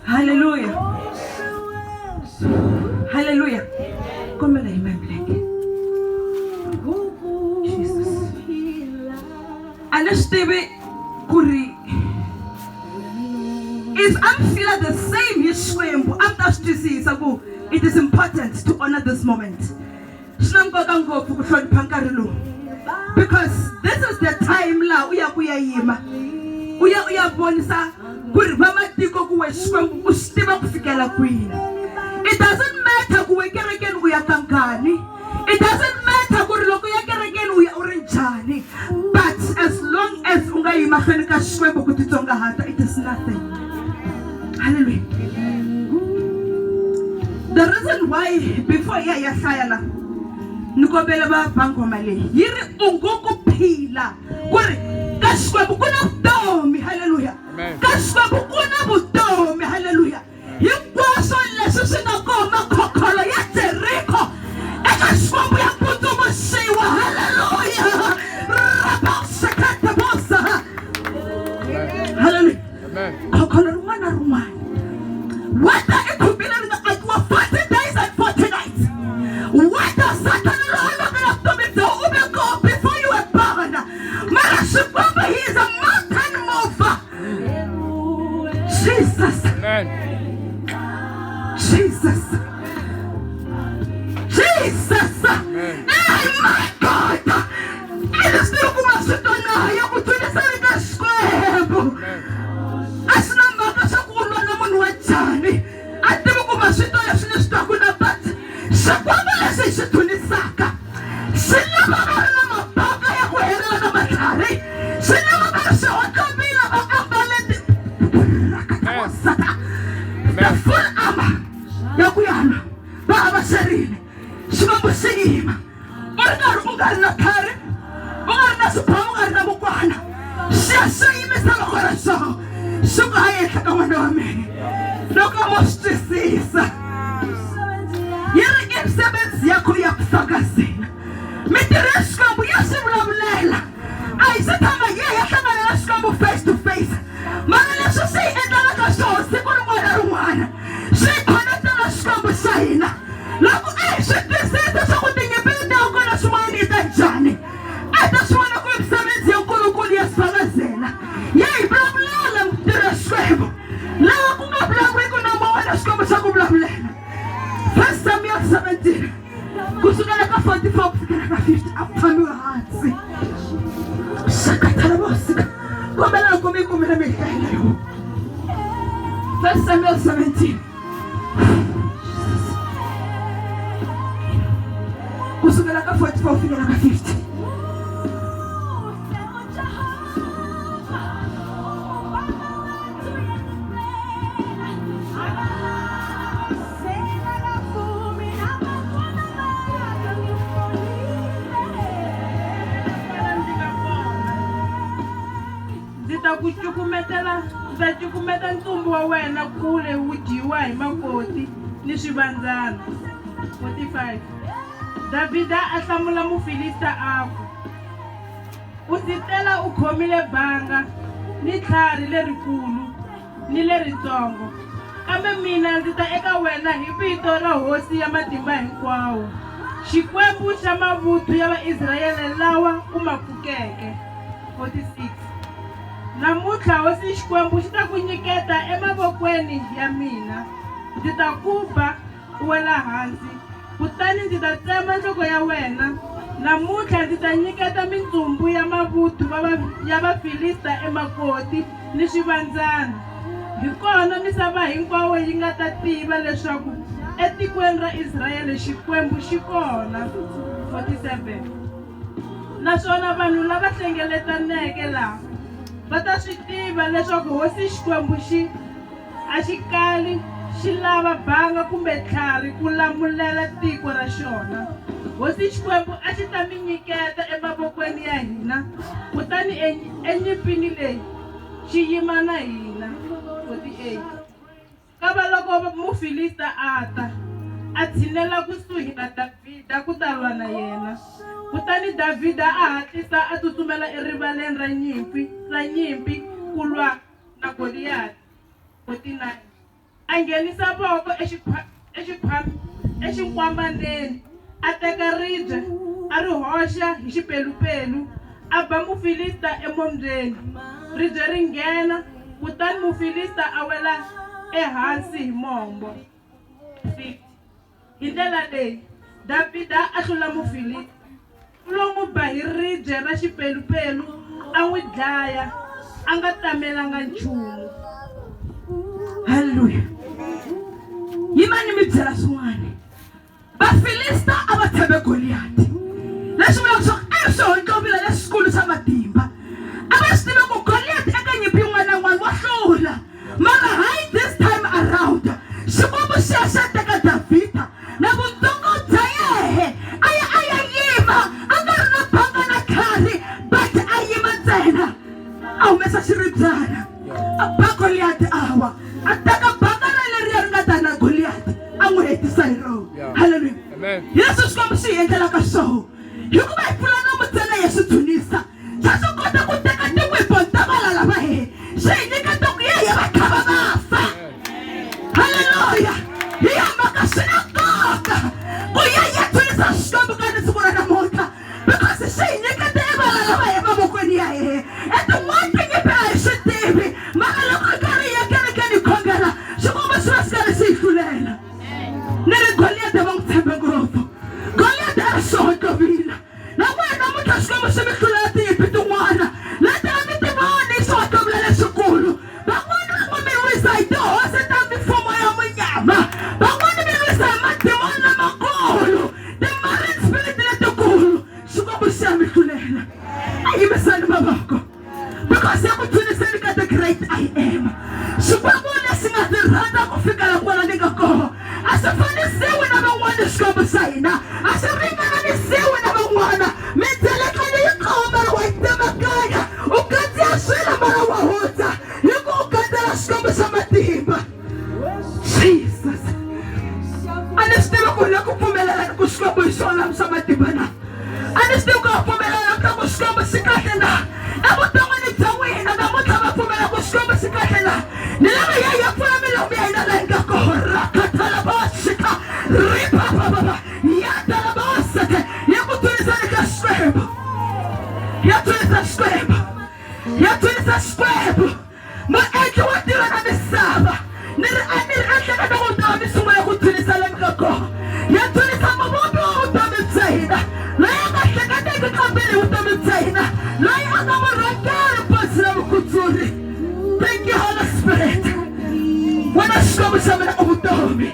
Hallelujah. Hallelujah. Come on, amen. Jesus. Understand kuri is amfila the same yeshwembu amtashisisa ku it is important to honor this moment. Because this is the time la uya kuyayima uya bonisa kuri vamatiko kuwe shwembu kustiva kufikela kwini. It doesn't matter kuwe kerekeni uya kankani. It doesn't matter kuri loko ya kerekeni uya urinjani. But as long as ungayima fenika shwembu kutitsonga hata, it is nothing. Hallelujah. The reason why before ya hlaya nikobela ba bangoma le yiri ungoku phila kuri kashwembu kuna vutomi. Hallelujah. Kashwembu kuna vutomi. Hallelujah. Hinkwaswo leswi swi nga koma khokholo ya Jeriko eka swambu ya kutumbuluxiwa. Hallelujah. Hallelujah. Khokholo rin'wana na rin'wana whether it could be like 40 days and 40 nights, whether Satan before you were born, he is a mountain mover. Jesus. Amen. Jesus. Jesus. Amen. My God. It is the Kumasutana. You could do the same. Asinambaka sakulwa na munhu wa jani. Ativi ku maswito leswi ni swi twaku na but xikwembu lexi xi tunisaka xi lava va ri na mabaka ya ku helela na matlhari. Xi lava va ri swihotlovila va ambale the full armor ya ku yana va hava xerile xivambu xi yima u ri karhi u nga ri na tlhari u nga ri na swiphamu u nga ri na vukwana xi yimisa loko ra xoho suka ehenhla ka n'wana wa mina loko mo swi twisisa yi ri imisebenzi yakho ya ku fakazela mitirho ya xikwembu ya swi vulavulela a hi se tshama hi ya hlangana na xikwembu face to face mara leswi swi hi endlelaka swona siku rin'wana na rin'wana swi hi khonekta na xikwembu xa hina loko a hi swi twisisa swa ku tinyimpi ta kona swin'wana yi ta njhani a ta swi vona ku imisebenzi ya nkulunkulu ya swi fakazela ya hi vulavulela mitirho ya xikwembu laha ku nga vulavuriku na mawona xikwembu xa ku vulavulela. 1 Samuel 17 kusukela ka 44 kufikela ka 50 a ku tshamiwe hansi xakathala vosika kombela loko mi kumela mi hlayela yo 1 Samuel 17 kusukela ka 44 kufikela ka 50. Ndza cukumeta ntsumbu wa wena kule wu dyiwa hi makoti ni swivandzana. 45 Davhida a hlamula mufilista aku, u titela u khomile banga ni tlhari lerikulu ni leritsongo, kambe mina ndzi ta eka wena hi vito ra hosi ya matimba hinkwawo, xikwembu xa mavuthu ya Vaisrayele lawa u ma pfukeke. 46 Namuntlha hosi xikwembu xi ta ku nyiketa emavokweni ya mina. Ndzi ta ku ba u wela hansi, kutani ndzi ta tsema nhloko ya wena. Namuntlha ndzi ta nyiketa mintsumbu ya mavuthu ya Vafilista emakoti ni swivandzana. Hi kona misava hinkwawo yi nga ta tiva leswaku etikweni ra Israyele xikwembu xi kona. 47 Naswona vanhu lava hlengeletaneke laha va ta swi tiva leswaku hosi xikwembu a xi kali xi lava banga kumbe tlhari ku lamulela tiko ra xona. Hosi xikwembu a xi ta mi nyiketa emavokweni ya hina, kutani enyimpini leyi xi yima na hina. 48 Kava loko mufilista a ta a tshinela kusuhi na Davhida ku ta lwa na yena, kutani Davhida a hatlisa a tsutsumela erivaleni ra nyimpi ku lwa na Goliyati. 49 a nghenisa voko exinkwamandeni a teka ribye a ri hoxa hi xipelupelu a ba mufilista emombyeni ribye ri nghena kutani mufilista a wela ehansi hi mombo. 50 hi ndlela leyi Davhida a hlula mufilista u lo n'wi ba hi ribye ra xipelupelu a n'wi dlaya a nga tamelanga nchumu. Hallelujah. Yimani mi byela swin'wana. Vafilista a va tshembe Goliyati. Leswi vulaka swa ku swihontlovila leswikulu swa matimba. A va swi tiva ku Goliyati eka nyimpi yin'wana na yin'wana wa hlula. Mara hayi this time around. Xikwembu xiya xa teka Davhida na vutsongo bya yehe a ya yima a nga ri na banga na khari but a yima ntsena a humesa xiribyana a ba Goliyati a wa a teka banga na leriya ri nga ta na Goliyati a n'wi hetisa hi rona. Hallelujah. Yesu Xikwembu xi hi endlelaka swoho hikuva hi pfula nomu ntsena hi swi dzunisa xa swi kota ku teka tiweponi ta valala va hehe xi hi nyiketa ku ye hi va kha va vafa. Hallelujah. Hi hambaka swi na nkoka ku ya dzunisa Xikwembu ka ni siku ra namuntlha because xi hi nyiketa e valala va hehe mavokweni ya hehe etin'wana tinyimpi a hi swi tivi mara loko hi karhi hi ya kerekeni hi khongela Xikwembu xi va xi karhi xi hi hlulela. Ni ri Goliyati va n'wi tshembe ngopfu. Goliyati a ri xihontlovila na n'wana namuntlha Xikwembu xi mi hlulela tinyimpi tin'wana leti a mi ti voni xihontlovila leswikulu. Van'wana va mi lwisa hi tihosi ta mifumo ya munyama, van'wana mi lwisa hi madimoni lamakulu, ti-marine spirit letikulu. Xikwembu xi ya mi hlulela. A yimisani mavoko because ya ku thuniseni ka the great I am. Xikwembu lexi nga ndzi rhandza ku fikela kwala ni nga koho a xi fanisiwi na van'wana Xikwembu xa hina a xi ringanisiwi na van'wana. Mindzelekano yi kombela wa yi tsemakanya u kandziya swilo mara wa hundza hi ku u kandzela Xikwembu xa matimba. Jesus a ni swi tivi ku hi le ku pfumelelani ku Xikwembu hi swona swa matimba na a ni swi tivi ku va pfumelelani ka ku Xikwembu xi kahle na evuton'wini bya wena namuntlha va pfumela ku Xikwembu xi kahle na ni lava ya pfula milomu ya hina laha hi nga koho rakatalabasika ripapapapa yatalabaseke ya ku twilisani ka Xikwembu ya twilisa Xikwembu ya twilisa Xikwembu muendli wa tilo na misava ni ri ehleketa ku vutomi sungula ku twilisa lomu ka koho ya twilisa muvumbi wa vutomi bya hina loyi a nga hleketeki kambirhi vutomi bya hina loyi a nga murhangeri pasi na vukutsuri. Thank you Holy Spirit. Wena Xikwembu xa mina u vutomi.